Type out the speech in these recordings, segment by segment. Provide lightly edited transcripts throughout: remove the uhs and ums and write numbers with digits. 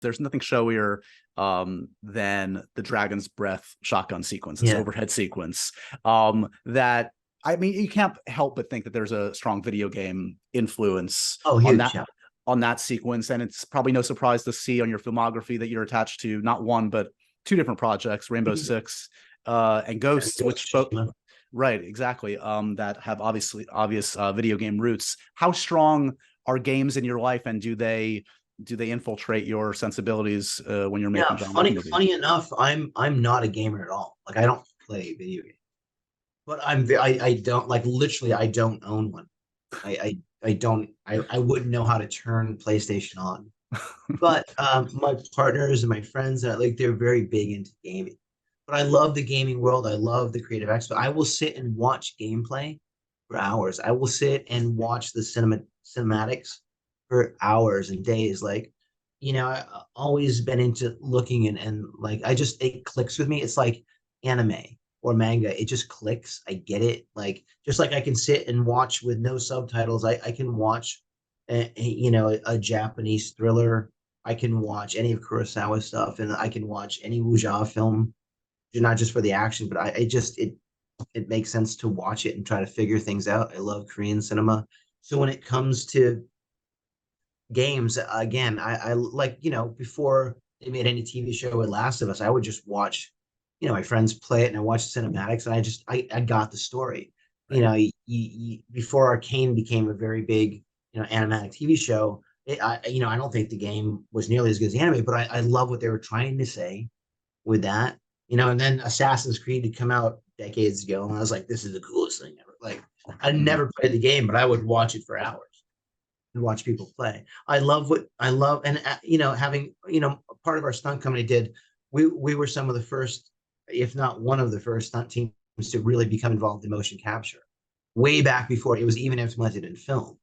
there's nothing showier than the Dragon's Breath shotgun sequence, this Yeah. overhead sequence. That, I mean, you can't help but think that there's a strong video game influence Oh, on huge. that Yeah. on that sequence. And it's probably no surprise to see on your filmography that you're attached to not one but two different projects, Rainbow Mhm. Six and Ghosts, which both, right, exactly, that have obvious video game roots. How strong are games in your life, and do they infiltrate your sensibilities when you're making Yeah, John Wick movies? funny enough, I'm not a gamer at all. Like I don't play video games, but I don't like literally I don't own one. I don't I wouldn't know how to turn PlayStation on. But my partners and my friends, like they're very big into gaming. But I love the gaming world. I love the creative expo. I will sit and watch gameplay for hours. I will sit and watch the cinematics for hours and days. Like, I always been into looking and like it clicks with me. It's like anime or manga. It just clicks. I get it. Like just like I can sit and watch with no subtitles. I can watch a Japanese thriller. I can watch any of Kurosawa stuff, and I can watch any wuxia film, not just for the action, but it makes sense to watch it and try to figure things out. I love Korean cinema. So when it comes to games, again, I like, before they made any TV show with Last of Us, I would just watch, my friends play it and I watched cinematics and I got the story. Right. Before Arcane became a very big, animatic TV show, I don't think the game was nearly as good as the anime, but I love what they were trying to say with that, and then Assassin's Creed had come out decades ago, and I was like, this is the coolest thing ever. Like, I never played the game, but I would watch it for hours and watch people play. I love what I love, and having part of our stunt company did. We were some of the first, if not one of the first, stunt teams to really become involved in motion capture, way back before it was even implemented in film.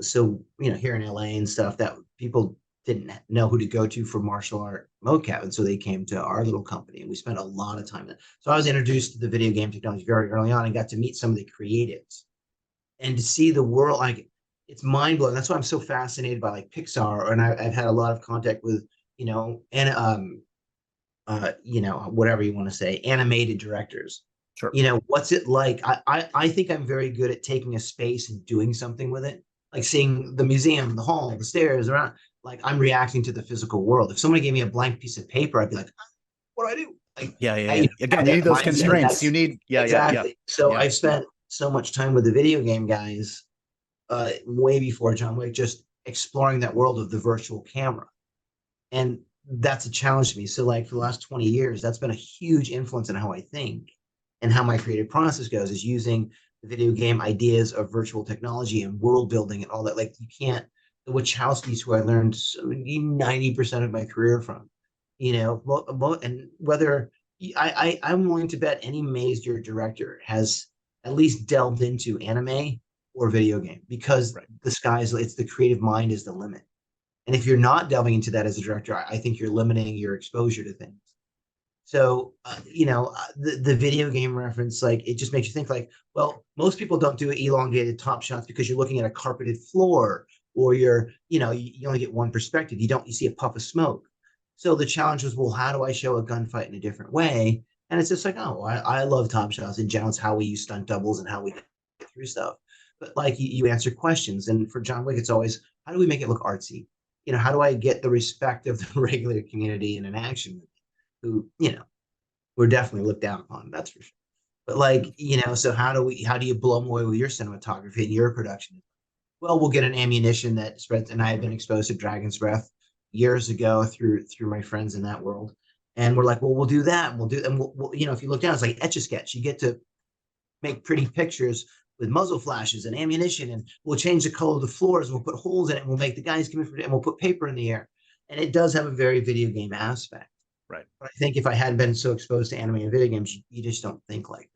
So here in LA and stuff, that people didn't know who to go to for martial art mocap, and so they came to our little company, and we spent a lot of time. So I was introduced to the video game technology very early on, and got to meet some of the creatives, and to see the world. Like, it's mind blowing. That's why I'm so fascinated by like Pixar, and I've had a lot of contact with and whatever you want to say, animated directors. Sure. What's it like? I think I'm very good at taking a space and doing something with it, like seeing the museum, the hall, the stairs around. Like, I'm reacting to the physical world. If someone gave me a blank piece of paper, I'd be like, what do I do? Like, Yeah. Again, you that need those mindset. constraints. You need, Exactly. So yeah. I've spent so much time with the video game guys, way before John Wick, just exploring that world of the virtual camera. And that's a challenge to me. So like for the last 20 years, that's been a huge influence on how I think and how my creative process goes, is using the video game ideas of virtual technology and world building and all that. Like, you can't, the Wachowskis, who I learned 90% of my career from, and whether I'm willing to bet any major director has at least delved into anime or video game, because Right. it's the creative mind is the limit. And if you're not delving into that as a director, I think you're limiting your exposure to things. So, the video game reference, like, it just makes you think like, well, most people don't do elongated top shots because you're looking at a carpeted floor, or you only get one perspective. You see a puff of smoke. So the challenge was, well, how do I show a gunfight in a different way? And it's just like, oh, I love top shots in general. It's how we use stunt doubles and how we get through stuff. But like, you answer questions. And for John Wick, it's always, how do we make it look artsy? How do I get the respect of the regular community in an action movie, who, we're definitely looked down upon, that's for sure. But like, so how do you blow them away with your cinematography and your production? Well, we'll get an ammunition that spreads, and I had been exposed to Dragon's Breath years ago through my friends in that world. And we're like, well, we'll do that. And if you look down, it's like Etch a Sketch. You get to make pretty pictures with muzzle flashes and ammunition, and we'll change the color of the floors, and we'll put holes in it, and we'll make the guys come in, and we'll put paper in the air. And it does have a very video game aspect. Right. But I think if I hadn't been so exposed to anime and video games, you just don't think like